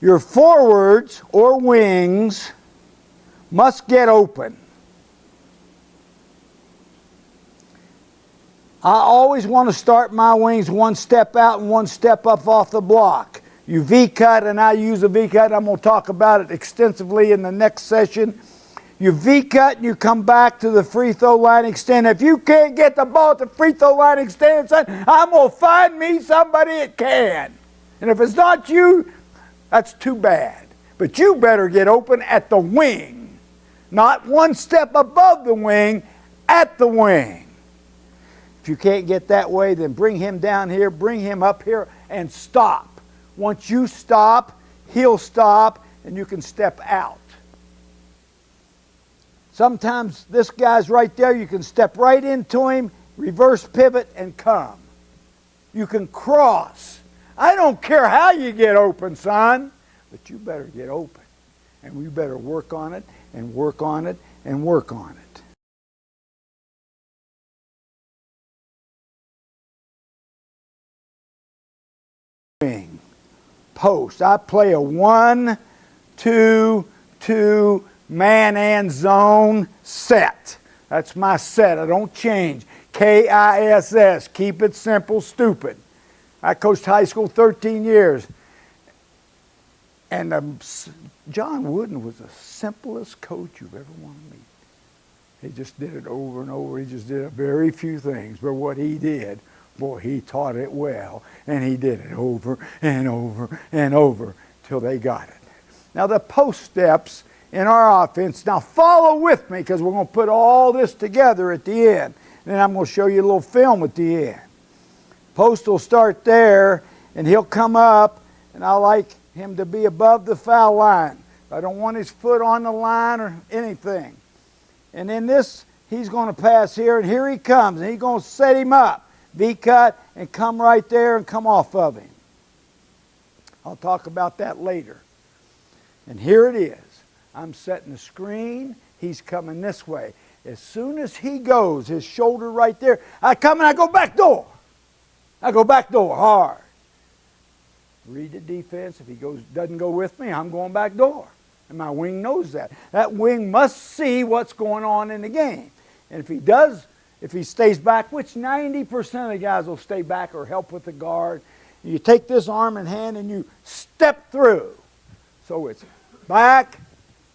Your forwards or wings must get open. I always want to start my wings one step out and one step up off the block. You V-cut, and I use a V-cut. I'm going to talk about it extensively in the next session. You V-cut and you come back to the free throw line extend. If you can't get the ball at the free throw line extend, son, I'm going to find me somebody that can. And if it's not you, that's too bad. But you better get open at the wing. Not one step above the wing, at the wing. If you can't get that way, then bring him down here, bring him up here, and stop. Once you stop, he'll stop, and you can step out. Sometimes this guy's right there. You can step right into him, reverse pivot, and come. You can cross. I don't care how you get open, son, but you better get open. And we better work on it, and work on it, and work on it. Post. I play a 1-2-2 man and zone set. That's my set. I don't change. KISS. Keep it simple, stupid. I coached high school 13 years. And John Wooden was the simplest coach you've ever wanted to meet. He just did it over and over. He just did very few things. But what he did, boy, he taught it well, and he did it over and over and over till they got it. Now the post steps in our offense, now follow with me because we're going to put all this together at the end. And then I'm going to show you a little film at the end. Post will start there, and he'll come up, and I like him to be above the foul line. I don't want his foot on the line or anything. And in this, he's going to pass here, and here he comes, and he's going to set him up. V-cut and come right there and come off of him. I'll talk about that later. And here it is. I'm setting the screen. He's coming this way. As soon as he goes, his shoulder right there, I come and I go back door. I go back door hard. Read the defense. If he doesn't go with me, I'm going back door. And my wing knows that. That wing must see what's going on in the game. And if he does, if he stays back, which 90% of the guys will stay back or help with the guard, you take this arm in hand and you step through. So it's back,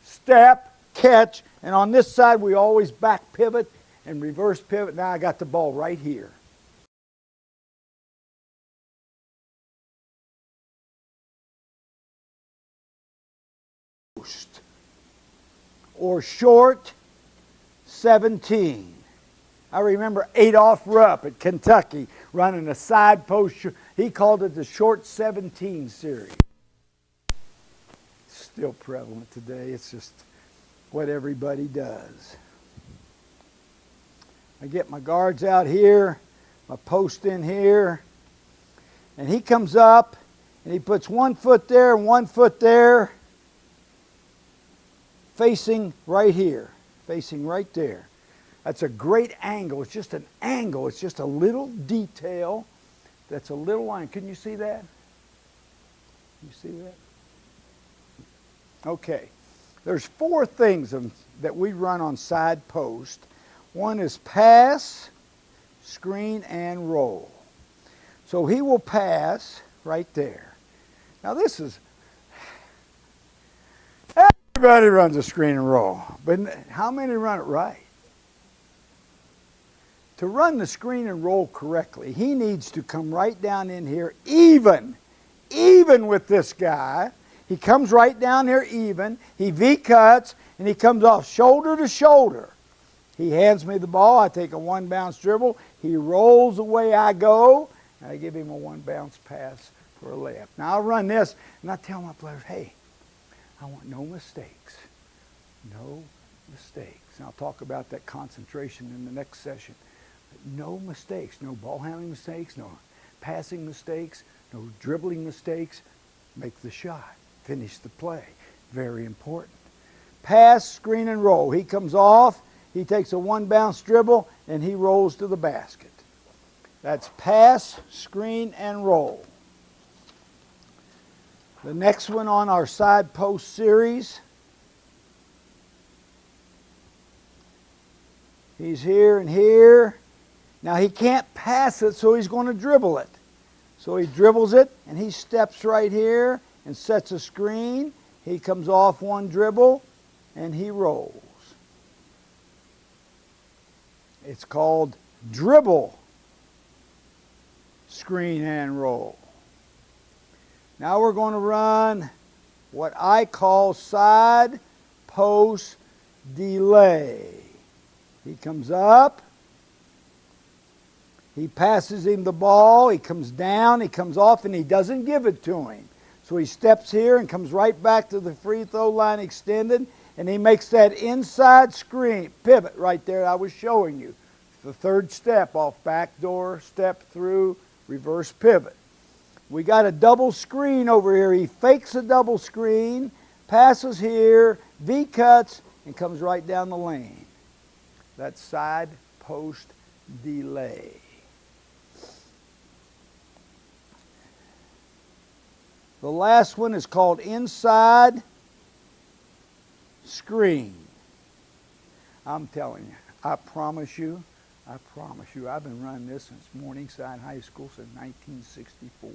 step, catch, and on this side we always back pivot and reverse pivot. Now I got the ball right here. Or short 17. I remember Adolph Rupp at Kentucky running a side post. He called it the short 17 series. It's still prevalent today. It's just what everybody does. I get my guards out here, my post in here, and he comes up and he puts 1 foot there and 1 foot there, facing right here, facing right there. That's a great angle. It's just an angle. It's just a little detail. That's a little line. Can you see that? You see that? Okay. There's 4 things that we run on side post. One is pass, screen, and roll. So he will pass right there. Now this is, everybody runs a screen and roll. But how many run it right? To run the screen and roll correctly, he needs to come right down in here even with this guy. He comes right down here even. He V-cuts, and he comes off shoulder to shoulder. He hands me the ball. I take a 1-bounce dribble. He rolls away I go, and I give him a 1-bounce pass for a layup. Now I'll run this, and I tell my players, hey, I want no mistakes. No mistakes. And I'll talk about that concentration in the next session. No mistakes, no ball handling mistakes, no passing mistakes, no dribbling mistakes. Make the shot, finish the play. Very important. Pass, screen, and roll. He comes off, he takes a 1-bounce dribble, and he rolls to the basket. That's pass, screen, and roll. The next one on our side post series. He's here and here. Now he can't pass it, so he's going to dribble it. So he dribbles it, and he steps right here and sets a screen. He comes off one dribble, and he rolls. It's called dribble, screen, and roll. Now we're going to run what I call side post delay. He comes up. He passes him the ball. He comes down. He comes off, and he doesn't give it to him. So he steps here and comes right back to the free throw line extended, and he makes that inside screen pivot right there I was showing you. The third step off back door, step through, reverse pivot. We got a double screen over here. He fakes a double screen, passes here, V-cuts, and comes right down the lane. That's side post delay. The last one is called inside screen. I'm telling you, I promise you, I've been running this since Morningside High School since 1964.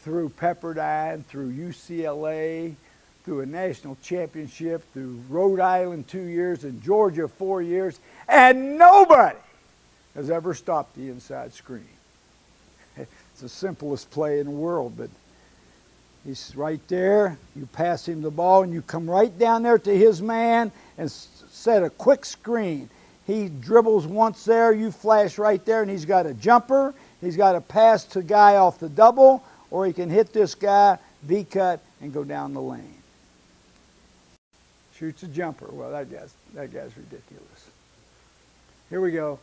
Through Pepperdine, through UCLA, through a national championship, through Rhode Island 2 years, and Georgia 4 years, and nobody has ever stopped the inside screen. It's the simplest play in the world, but he's right there. You pass him the ball, and you come right down there to his man and set a quick screen. He dribbles once there, you flash right there, and he's got a jumper. He's got a pass to guy off the double, or he can hit this guy, V-cut, and go down the lane. Shoots a jumper. Well, that guy's ridiculous. Here we go.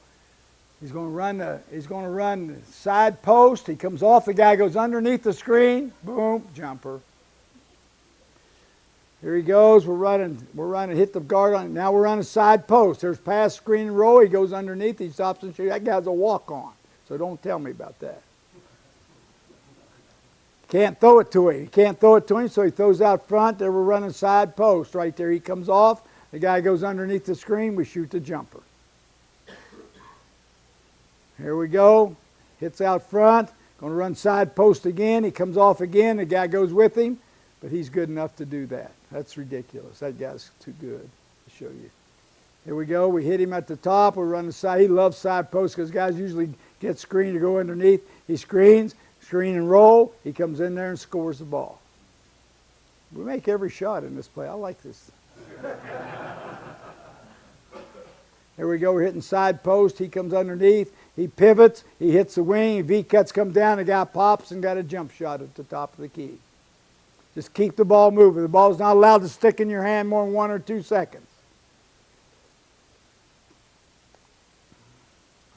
He's going to run the side post. He comes off. The guy goes underneath the screen. Boom, jumper. Here he goes. We're running. Hit the guard on. Now we're on a side post. There's pass, screen, and roll. He goes underneath. He stops and shoots. That guy's a walk-on. So don't tell me about that. Can't throw it to him. He can't throw it to him, so he throws out front. There we're running side post. Right there he comes off. The guy goes underneath the screen. We shoot the jumper. Here we go. Hits out front. Going to run side post again. He comes off again. The guy goes with him. But he's good enough to do that. That's ridiculous. That guy's too good to show you. Here we go. We hit him at the top. We're running side. He loves side post because guys usually get screened to go underneath. He screens, screen and roll. He comes in there and scores the ball. We make every shot in this play. I like this. Here we go. We're hitting side post. He comes underneath. He pivots. He hits the wing. V-cuts come down. The guy pops and got a jump shot at the top of the key. Just keep the ball moving. The ball's not allowed to stick in your hand more than 1 or 2 seconds.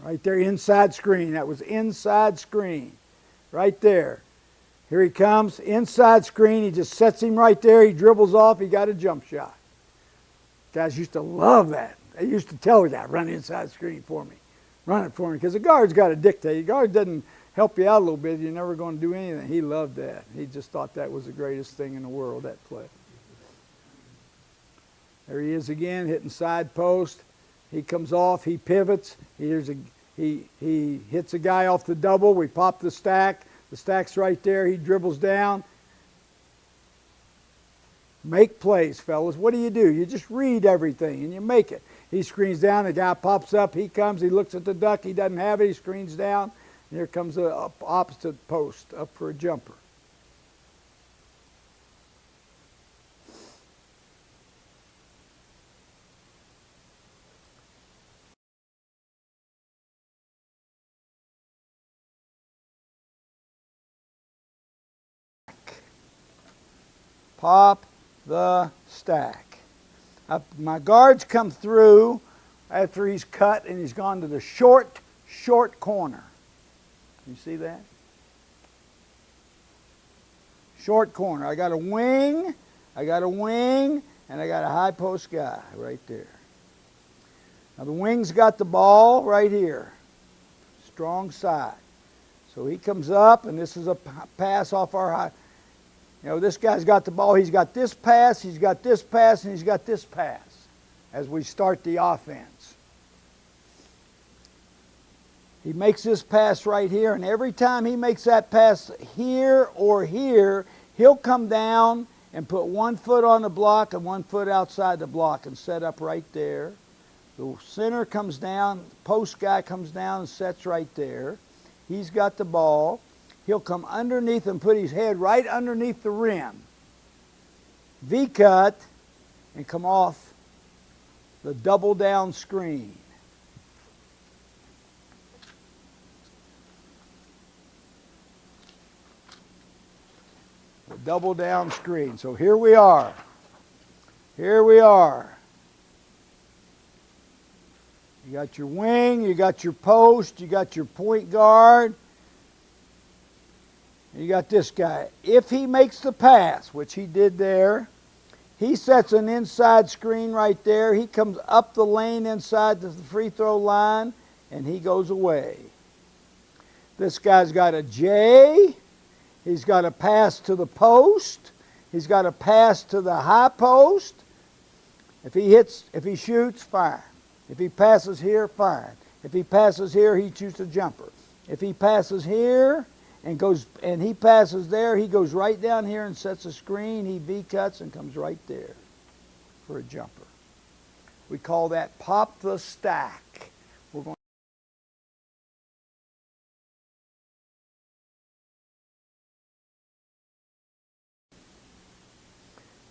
Right there, inside screen. That was inside screen. Right there. Here he comes. Inside screen. He just sets him right there. He dribbles off. He got a jump shot. Guys used to love that. They used to tell the guy, run inside screen for me. Run it for me. Because the guard's got to dictate. The guard doesn't help you out a little bit, you're never going to do anything. He loved that. He just thought that was the greatest thing in the world, that play. There he is again, hitting side post. He comes off, he pivots. He hits a guy off the double. We pop the stack. The stack's right there. He dribbles down. Make plays, fellas. What do? You just read everything and you make it. He screens down. The guy pops up. He comes. He looks at the duck. He doesn't have it. He screens down. And here comes the opposite post up for a jumper. Pop the stack. My guards come through after he's cut and he's gone to the short corner. You see that? Short corner. I got a wing, and I got a high post guy right there. Now the wing's got the ball right here. Strong side. So he comes up, and this is a pass off our high. You know, this guy's got the ball. He's got this pass, he's got this pass, and he's got this pass as we start the offense. He makes this pass right here, and every time he makes that pass here or here, he'll come down and put 1 foot on the block and 1 foot outside the block and set up right there. The center comes down, post guy comes down and sets right there. He's got the ball. He'll come underneath and put his head right underneath the rim. V-cut and come off the double down screen. The double down screen. So here we are. Here we are. You got your wing, you got your post, you got your point guard. You got this guy. If he makes the pass, which he did there, he sets an inside screen right there. He comes up the lane inside the free throw line, and he goes away. This guy's got a J. He's got a pass to the post. He's got a pass to the high post. If he shoots, fine. If he passes here, fine. If he passes here, he shoots a jumper. If he passes here and he passes there, he goes right down here and sets a screen. He V-cuts and comes right there for a jumper. We call that pop the stack. We're going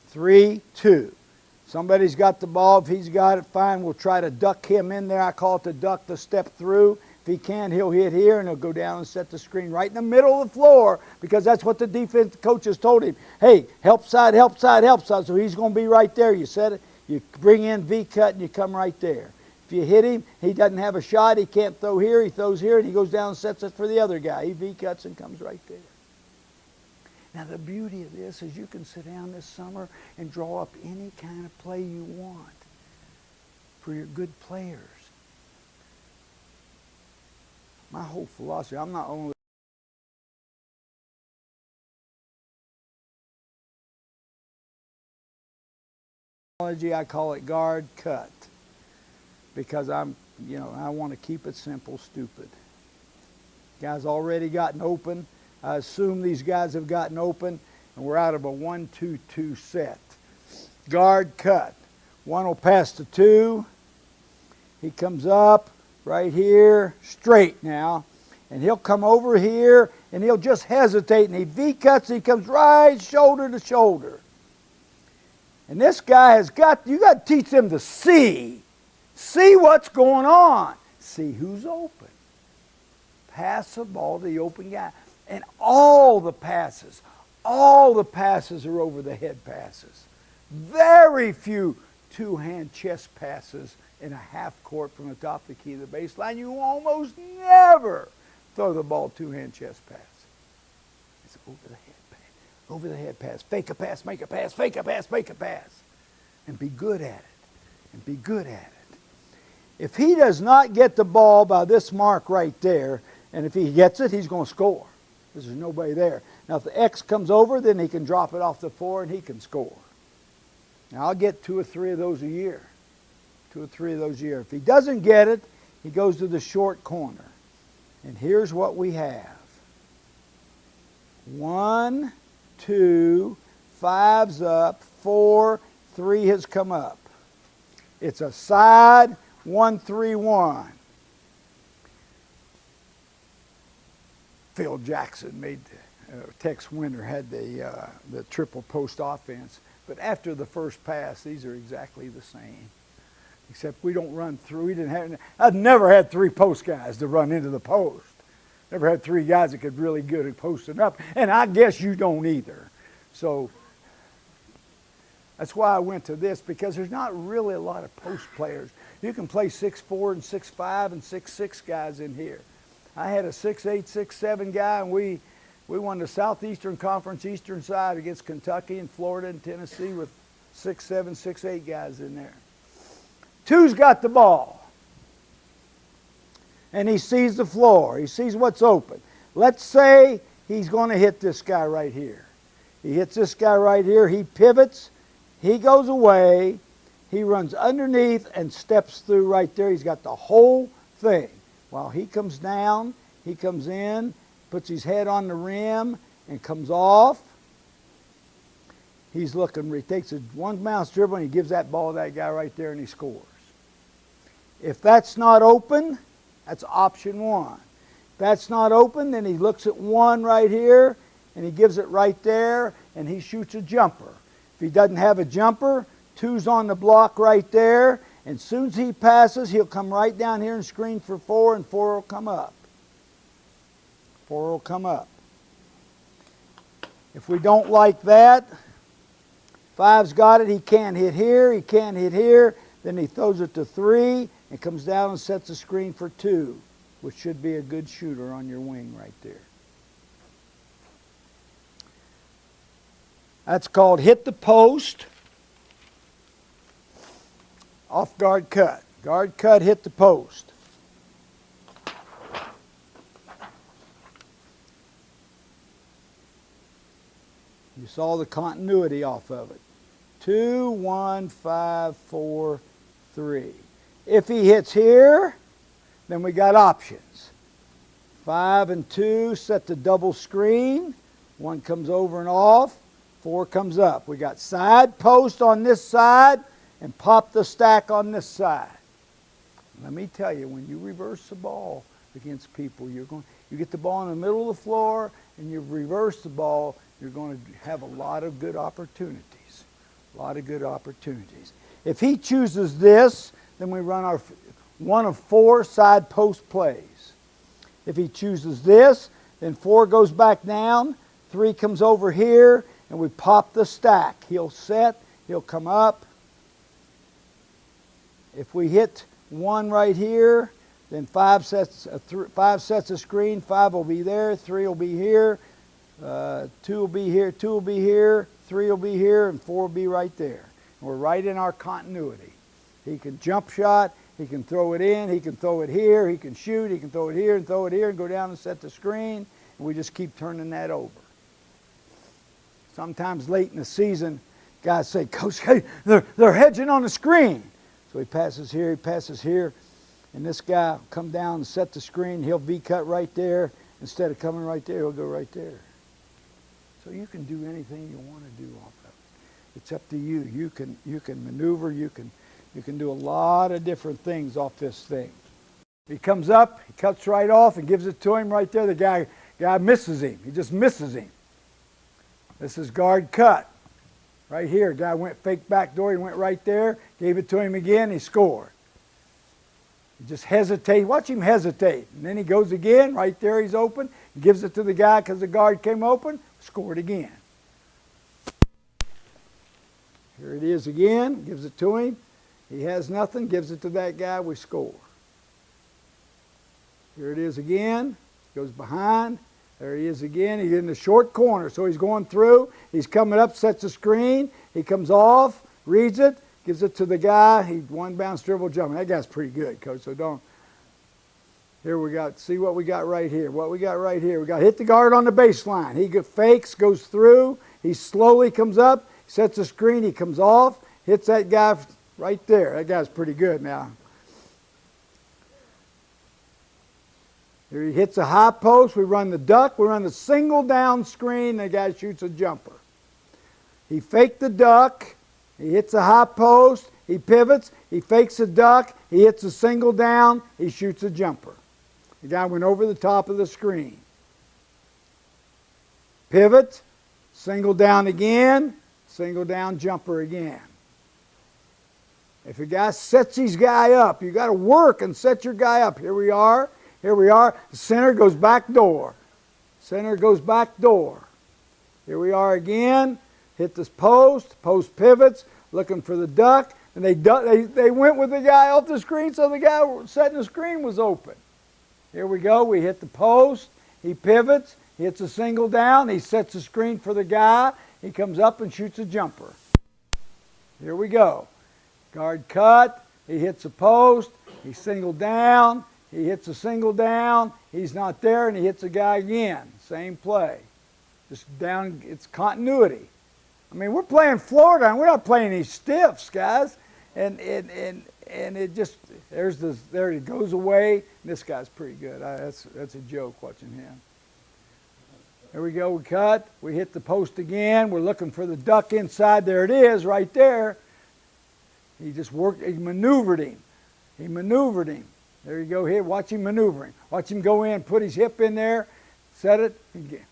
3, 2. Somebody's got the ball. If he's got it, fine. We'll try to duck him in there. I call it the duck, the step through. If he can't, he'll hit here, and he'll go down and set the screen right in the middle of the floor, because that's what the defense coaches told him. Hey, help side, help side, help side. So he's going to be right there. You set it. You bring in V-cut, and you come right there. If you hit him, he doesn't have a shot. He can't throw here. He throws here, and he goes down and sets it for the other guy. He V-cuts and comes right there. Now, the beauty of this is you can sit down this summer and draw up any kind of play you want for your good players. My whole philosophy, I'm not only I call it guard cut, because I want to keep it simple, stupid. Guys already gotten open. I assume these guys have gotten open, and we're out of a 1-2-2 set. Guard cut. One will pass to 2. He comes up right here, straight now, and he'll come over here, and he'll just hesitate, and he V-cuts, and he comes right shoulder to shoulder. And this guy you got to teach them to see what's going on, see who's open. Pass the ball to the open guy. And all the passes are over the head passes. Very few two-hand chest passes in a half court from the top of the key to the baseline. You almost never throw the ball two-hand chest pass. It's over the head pass. Over the head pass. Fake a pass, make a pass, fake a pass, make a pass. And be good at it. And be good at it. If he does not get the ball by this mark right there, and if he gets it, he's going to score. Because there's nobody there. Now, if the X comes over, then he can drop it off the floor and he can score. Now, I'll get 2 or 3 of those a year. 2 or 3 of those a year. If he doesn't get it, he goes to the short corner. And here's what we have. 1, 2, 5's up, 4, 3 has come up. It's a side 1-3-1. Phil Jackson made Tex Winter had the triple post offense, but after the first pass, these are exactly the same, except we don't run through. I've never had 3 post guys to run into the post. Never had 3 guys that could really good at posting up, and I guess you don't either. So that's why I went to this, because there's not really a lot of post players. You can play 6'4" and 6'5" and 6'6" guys in here. I had a 6'8", 6'7" guy, and we won the Southeastern Conference Eastern side against Kentucky and Florida and Tennessee with 6'7", 6'8" guys in there. 2's got the ball, and he sees the floor. He sees what's open. Let's say he's going to hit this guy right here. He hits this guy right here. He pivots. He goes away. He runs underneath and steps through right there. He's got the whole thing. While he comes down, he comes in, puts his head on the rim, and comes off. He's looking, he takes a one-bounce dribble, and he gives that ball to that guy right there, and he scores. If that's not open, that's option one. If that's not open, then he looks at one right here, and he gives it right there, and he shoots a jumper. If he doesn't have a jumper, two's on the block right there, and as soon as he passes, he'll come right down here and screen for four, and four will come up. Four will come up. If we don't like that, five's got it, he can't hit here, he can't hit here, then he throws it to three, and comes down and sets a screen for two, which should be a good shooter on your wing right there. That's called hit the post, off guard cut. Guard cut, hit the post. You saw the continuity off of it. 2, 1, 5, 4, 3. If he hits here, then we got options. 5 and 2 set the double screen. 1 comes over and off. 4 comes up. We got side post on this side and pop the stack on this side. Let me tell you, when you reverse the ball against people, you get the ball in the middle of the floor and you reverse the ball, you're going to have a lot of good opportunities. A lot of good opportunities. If he chooses this, then we run our one of 4 side post plays. If he chooses this, then 4 goes back down, 3 comes over here, and we pop the stack. He'll set, he'll come up. If we hit 1 right here, then 5 sets a screen. 5 will be there, 3 will be here, 2 will be here, 2 will be here, 3 will be here, and 4 will be right there. And we're right in our continuity. He can jump shot, he can throw it in, he can throw it here, he can shoot, he can throw it here and throw it here and go down and set the screen, and we just keep turning that over. Sometimes late in the season, guys say, Coach, hey, they're hedging on the screen. So he passes here, and this guy will come down and set the screen. He'll V-cut right there. Instead of coming right there, he'll go right there. So you can do anything you want to do off of it. It's up to you. You can maneuver. You can do a lot of different things off this thing. He comes up, he cuts right off and gives it to him right there. The guy misses him. He just misses him. This is guard cut. Right here, guy went fake back door. He went right there, gave it to him again, he scored. He just hesitates. Watch him hesitate. And then he goes again. Right there, he's open. He gives it to the guy because the guard came open. Scored again. Here it is again. Gives it to him. He has nothing. Gives it to that guy. We score. Here it is again. Goes behind. There he is again. He's in the short corner. So he's going through. He's coming up, sets the screen. He comes off, reads it, gives it to the guy. He one bounce dribble jumping. That guy's pretty good, Coach. So don't. Here we got, see what we got right here. What we got right here. We got hit the guard on the baseline. He fakes, goes through. He slowly comes up, sets the screen. He comes off, hits that guy right there. That guy's pretty good now. Here he hits a high post. We run the duck. We run the single down screen. The guy shoots a jumper. He faked the duck. He hits a high post. He pivots. He fakes a duck. He hits a single down. He shoots a jumper. The guy went over the top of the screen. Pivot. Single down again. Single down jumper again. If a guy sets his guy up, you got to work and set your guy up. Here we are. Here we are. The center goes back door. Center goes back door. Here we are again. Hit this post. Post pivots. Looking for the duck. And they went with the guy off the screen, so the guy setting the screen was open. Here we go. We hit the post. He pivots. He hits a single down. He sets the screen for the guy. He comes up and shoots a jumper. Here we go. Guard cut. He hits a post. He singled down. He hits a single down. He's not there, and he hits a guy again. Same play. Just down, it's continuity. I mean, we're playing Florida, and we're not playing these stiffs, guys. And it just, there it goes away. This guy's pretty good. That's a joke watching him. There we go, we cut. We hit the post again. We're looking for the duck inside. There it is, right there. He just worked, he maneuvered him. He maneuvered him. There you go, here, watch him maneuvering. Watch him go in, put his hip in there, set it. Again.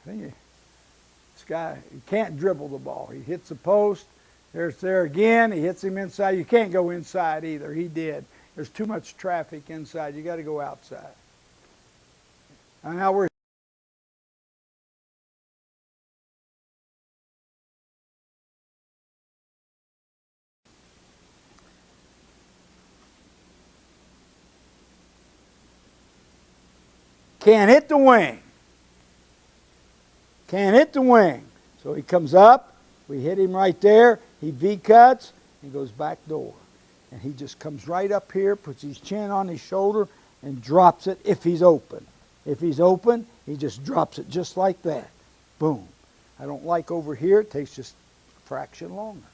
I think this guy, he can't dribble the ball. He hits the post. There's there again. He hits him inside. You can't go inside either. He did. There's too much traffic inside. You got to go outside. And now we're can't hit the wing. Can't hit the wing. So he comes up. We hit him right there. He V-cuts. He goes back door. And he just comes right up here, puts his chin on his shoulder, and drops it if he's open. If he's open, he just drops it just like that. Boom. I don't like over here. It takes just a fraction longer.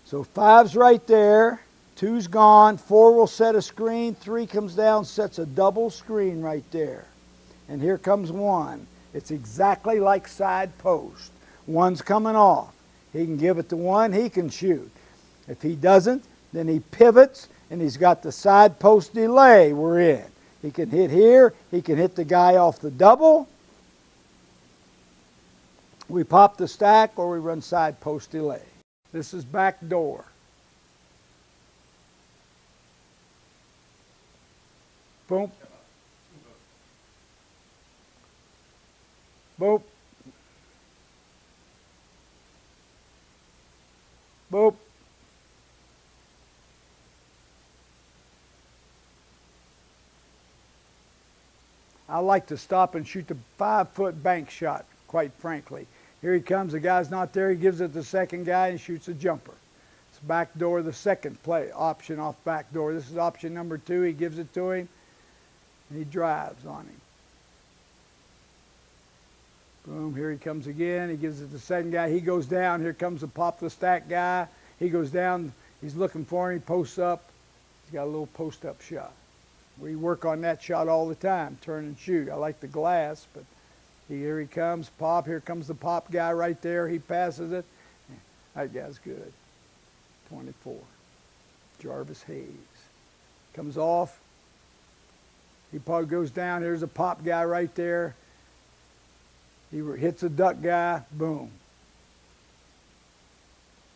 So 5's right there. 2's gone. 4 will set a screen. 3 comes down, sets a double screen right there. And here comes 1. It's exactly like side post. 1's coming off. He can give it to 1. He can shoot. If he doesn't, then he pivots, and he's got the side post delay we're in. He can hit here. He can hit the guy off the double. We pop the stack, or we run side post delay. This is back door. Boom. Boop. Boop. I like to stop and shoot the 5-foot bank shot, quite frankly. Here he comes, the guy's not there, he gives it to the second guy and shoots a jumper. It's back door, the second play option off back door. This is option number 2, he gives it to him, and he drives on him. Boom, here he comes again, he gives it to the second guy, he goes down, here comes the pop the stack guy, he goes down, he's looking for him, he posts up, he's got a little post up shot. We work on that shot all the time, turn and shoot. I like the glass, but here he comes, pop, here comes the pop guy right there, he passes it. That guy's good. 24. Jarvis Hayes. Comes off, he probably goes down, here's a pop guy right there. He hits a duck guy, boom.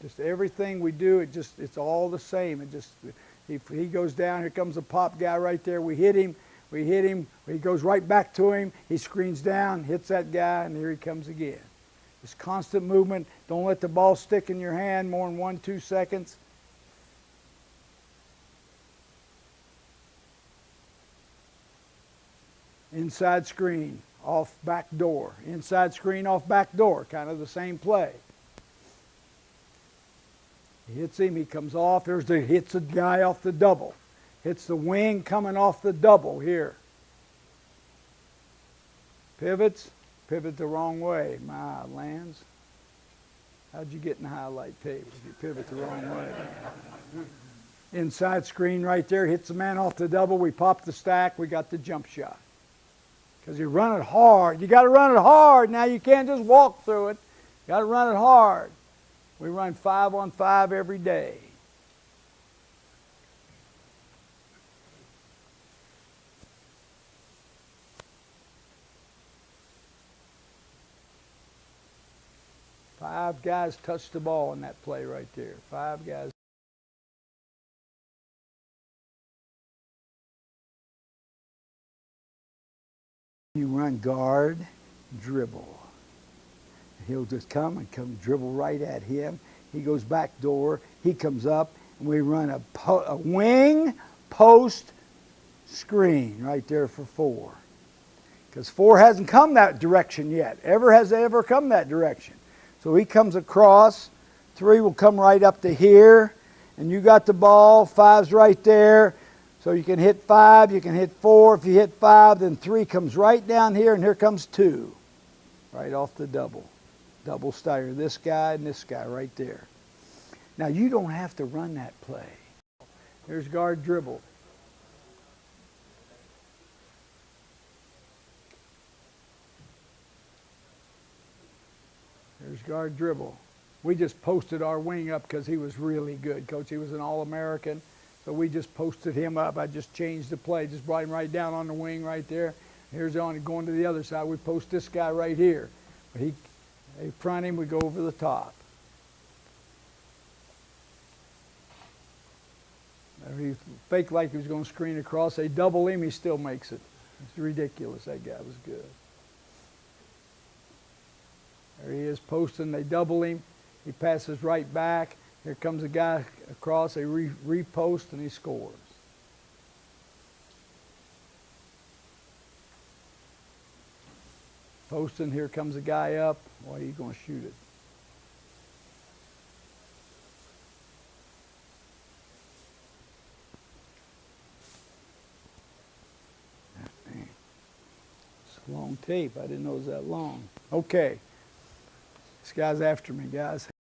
Just everything we do, it's all the same. He goes down, here comes a pop guy right there. We hit him, he goes right back to him, he screens down, hits that guy, and here he comes again. Just constant movement. Don't let the ball stick in your hand more than 1-2 seconds. Inside screen, off back door. Inside screen, off back door. Kind of the same play. He hits him, he comes off. Hits the guy off the double. Hits the wing coming off the double here. Pivots, pivot the wrong way. My lands. How'd you get in the highlight tape if you pivot the wrong way? Inside screen right there, hits the man off the double. We pop the stack, we got the jump shot. Because you run it hard. You got to run it hard. Now you can't just walk through it. You got to run it hard. We run 5-on-5 every day. Five guys touched the ball in that play right there. 5 guys. You run guard, dribble. He'll just come dribble right at him. He goes back door. He comes up, and we run a wing post screen right there for 4. Because 4 hasn't come that direction yet. Has ever come that direction. So he comes across. 3 will come right up to here, and you got the ball, 5's right there. So you can hit 5, you can hit 4. If you hit 5, then 3 comes right down here, and here comes 2. Right off the double. Double stagger. This guy and this guy right there. Now you don't have to run that play. Here's guard dribble. Here's guard dribble. We just posted our wing up because he was really good, Coach. He was an All-American. So we just posted him up. I just changed the play. Just brought him right down on the wing right there. Here's on going to the other side. We post this guy right here. But they front him, we go over the top. He faked like he was going to screen across. They double him, he still makes it. It's ridiculous. That guy was good. There he is posting. They double him. He passes right back. Here comes a guy across. They repost and he scores. Posting. Here comes a guy up. Why are you going to shoot it? It's a long tape. I didn't know it was that long. Okay. This guy's after me, guys.